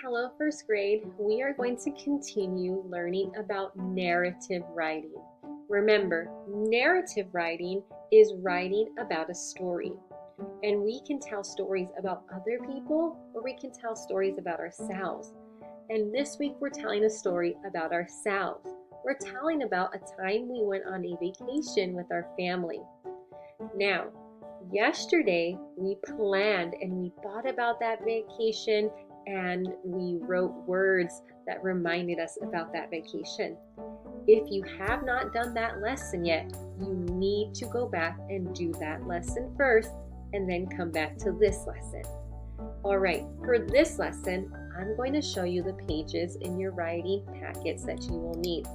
Hello, first grade. We are going to continue learning about narrative writing. Remember, narrative writing is writing about a story. And we can tell stories about other people or we can tell stories about ourselves. And this week we're telling a story about ourselves. We're telling about a time we went on a vacation with our family. Now, yesterday we planned and we thought about that vacation and we wrote words that reminded us about that vacation. If you have not done that lesson yet, you need to go back and do that lesson first and then come back to this lesson. All right, for this lesson, I'm going to show you the pages in your writing packets that you will need.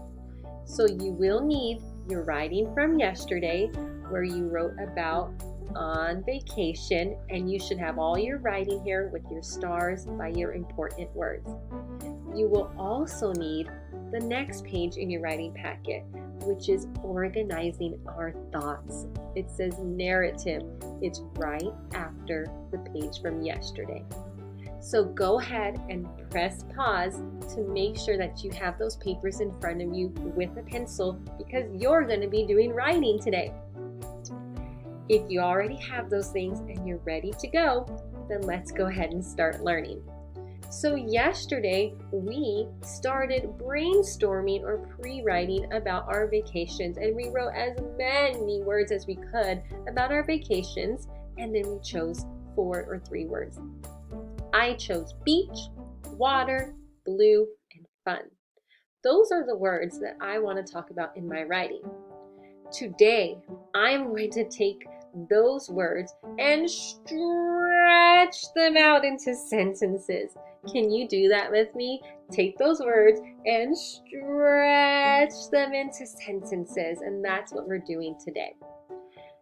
So you will need your writing from yesterday where you wrote about on vacation, and you should have all your writing here with your stars by your important words. You will also need the next page in your writing packet, which is organizing our thoughts. It says narrative. It's right after the page from yesterday. So go ahead and press pause to make sure that you have those papers in front of you with a pencil because you're going to be doing writing today. If you already have those things and you're ready to go, then let's go ahead and start learning. So yesterday, we started brainstorming or pre-writing about our vacations, and we wrote as many words as we could about our vacations, and then we chose 4 or 3 words. I chose beach, water, blue, and fun. Those are the words that I want to talk about in my writing. Today, I'm going to take those words and stretch them out into sentences. Can you do that with me? Take those words and stretch them into sentences, and that's what we're doing today.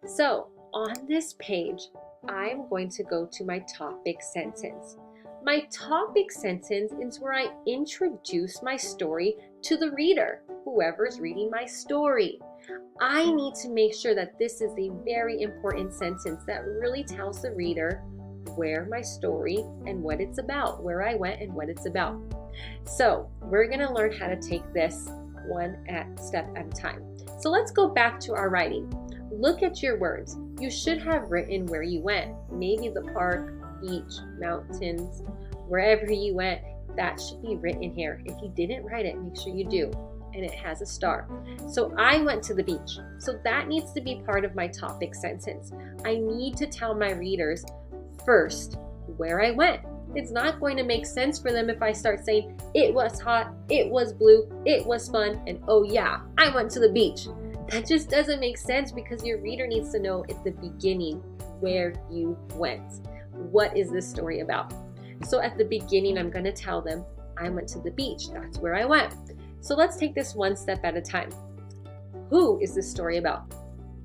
So, on this page, I'm going to go to my topic sentence. My topic sentence is where I introduce my story to the reader, whoever's reading my story. I need to make sure that this is a very important sentence that really tells the reader where my story and what it's about, where I went and what it's about. So we're going to learn how to take this one step at a time. So let's go back to our writing. Look at your words. You should have written where you went. Maybe the park, beach, mountains, wherever you went, that should be written here. If you didn't write it, make sure you do. And it has a star. So I went to the beach. So that needs to be part of my topic sentence. I need to tell my readers first where I went. It's not going to make sense for them if I start saying it was hot, it was blue, it was fun, and oh yeah, I went to the beach. That just doesn't make sense because your reader needs to know at the beginning where you went. What is this story about? So at the beginning, I'm going to tell them I went to the beach. That's where I went. So let's take this one step at a time. Who is this story about?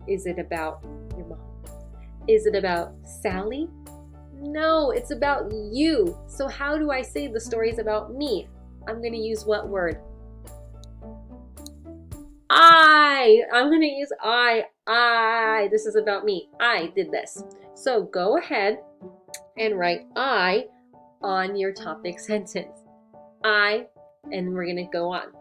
Is it about your mom? Is it about Sally? No, it's about you. So how do I say the story is about me? I'm going to use what word? I'm going to use I. This is about me. I did this. So go ahead and write I on your topic sentence. I, and we're going to go on.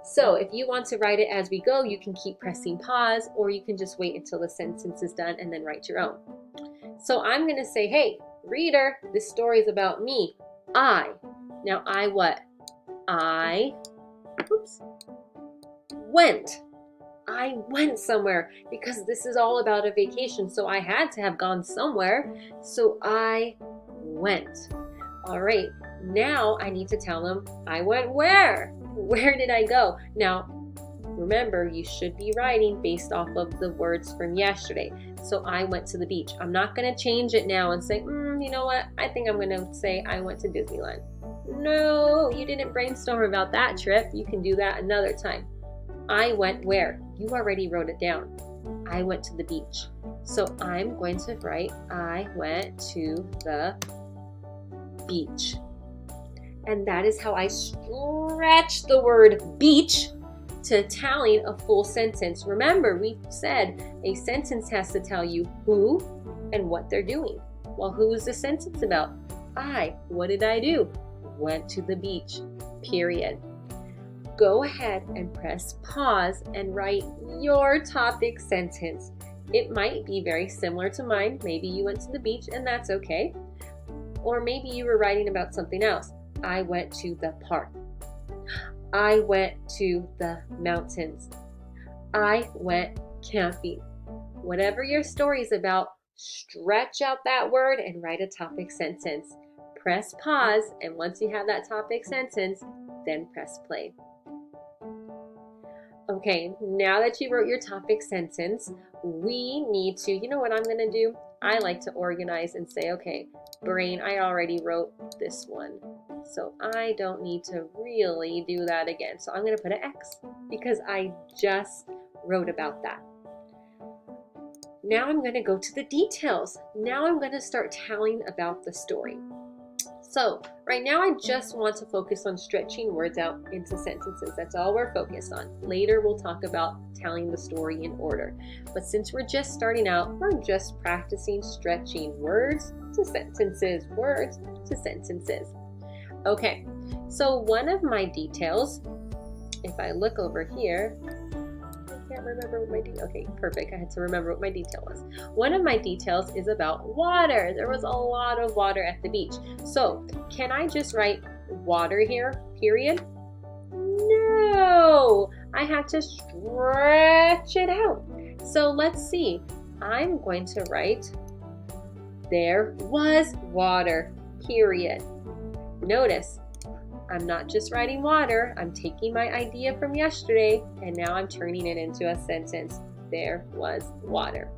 So if you want to write it as we go, you can keep pressing pause, or you can just wait until the sentence is done and then write your own. So I'm going to say, hey, reader, this story is about me. I. Now I what? Went. I went somewhere because this is all about a vacation. So I had to have gone somewhere. So I went. All right. Now I need to tell them I went where? Where did I go? Now, remember, you should be writing based off of the words from yesterday. So I went to the beach. I'm not going to change it now and say, you know what? I think I'm going to say I went to Disneyland. No, you didn't brainstorm about that trip. You can do that another time. I went where? You already wrote it down. I went to the beach. So I'm going to write I went to the beach. And that is how I stretch the word beach to telling a full sentence. Remember, we said a sentence has to tell you who and what they're doing. Well, who is the sentence about? I. What did I do? went to the beach, period. Go ahead and press pause and write your topic sentence. It might be very similar to mine. Maybe you went to the beach and that's okay. Or maybe you were writing about something else. I went to the park. I went to the mountains. I went camping. Whatever your story is about, stretch out that word and write a topic sentence. Press pause, and once you have that topic sentence, then press play. Okay, now that you wrote your topic sentence, we need to, you know what I'm going to do? I like to organize and say, okay, brain, I already wrote this one, so I don't need to really do that again. So I'm going to put an X because I just wrote about that. Now I'm going to go to the details. Now I'm going to start telling about the story. So right now I just want to focus on stretching words out into sentences. That's all we're focused on. Later we'll talk about telling the story in order. But since we're just starting out, we're just practicing stretching words to sentences, words to sentences. Okay, so one of my details, if I look over here, I can't remember what my detail, okay, perfect. I had to remember what my detail was. One of my details is about water. There was a lot of water at the beach. So can I just write water here, period? No, I have to stretch it out. So let's see. I'm going to write, there was water, period. Notice, I'm not just writing water, I'm taking my idea from yesterday and now I'm turning it into a sentence. There was water.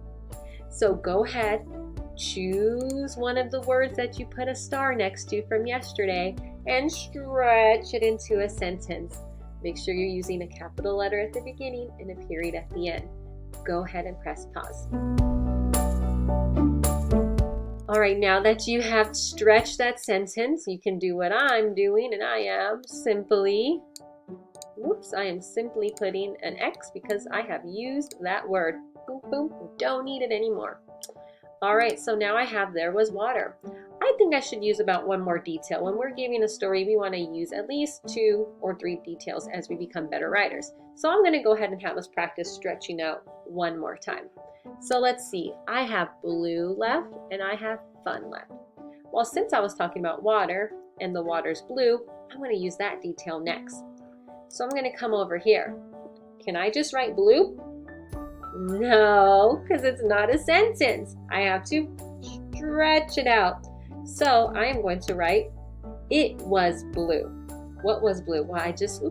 So go ahead, choose one of the words that you put a star next to from yesterday and stretch it into a sentence. Make sure you're using a capital letter at the beginning and a period at the end. Go ahead and press pause. All right, now that you have stretched that sentence, you can do what I'm doing, and I am simply putting an X because I have used that word. Boom, boom, don't need it anymore. All right, so now I have there was water. I think I should use about one more detail. When we're giving a story, we want to use at least 2 or 3 details as we become better writers. So I'm going to go ahead and have us practice stretching out one more time. So let's see, I have blue left and I have fun left. Well, since I was talking about water and the water's blue, I'm going to use that detail next. So I'm going to come over here. Can I just write blue? No, because it's not a sentence. I have to stretch it out. So I am going to write, it was blue. What was blue? Well, I just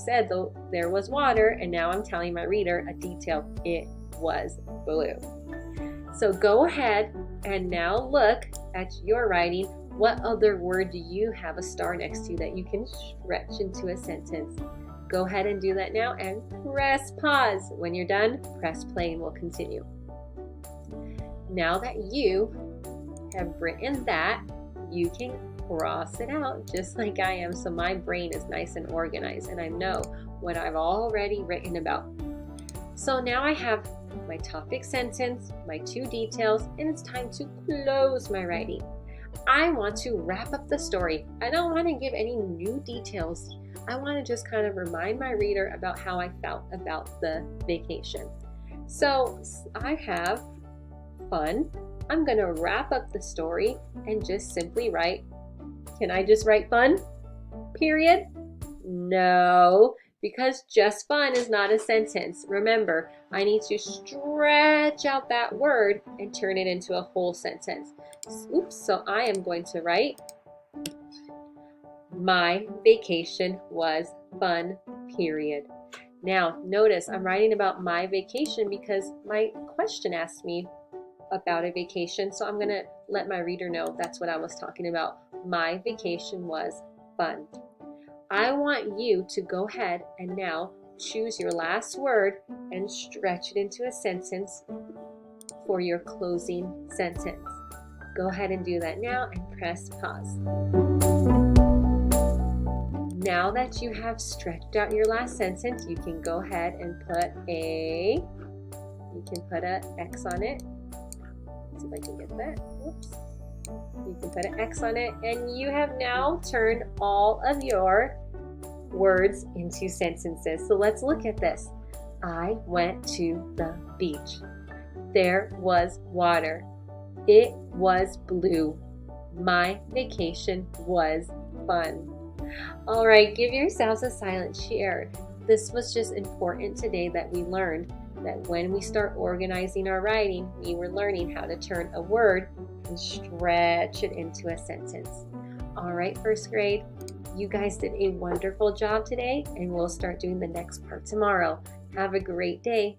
said though there was water, and now I'm telling my reader a detail. It was blue. So go ahead and now look at your writing. What other word do you have a star next to that you can stretch into a sentence? Go ahead and do that now and press pause. When you're done, press play and we'll continue. Now that you have written that, you can cross it out just like I am, so my brain is nice and organized and I know what I've already written about. So now I have my topic sentence, my 2 details, and it's time to close my writing. I want to wrap up the story. I don't want to give any new details. I want to just kind of remind my reader about how I felt about the vacation. So I have fun. I'm going to wrap up the story and just simply write, can I just write fun? Period? No, because just fun is not a sentence. Remember, I need to stretch out that word and turn it into a whole sentence. Oops, so I am going to write, my vacation was fun, period. Now, notice I'm writing about my vacation because my question asked me about a vacation, so I'm going to let my reader know that's what I was talking about. My vacation was fun. I want you to go ahead and now choose your last word and stretch it into a sentence for your closing sentence. Go ahead and do that now and press pause. Now that you have stretched out your last sentence, you can go ahead and put an X on it. Let's see if I can get that. Whoops. You can put an X on it, and you have now turned all of your words into sentences. So let's look at this. I went to the beach. There was water. It was blue. My vacation was fun. All right, give yourselves a silent cheer. This was just important today that we learned that when we start organizing our writing, we were learning how to turn a word and stretch it into a sentence. All right, first grade, you guys did a wonderful job today, and we'll start doing the next part tomorrow. Have a great day.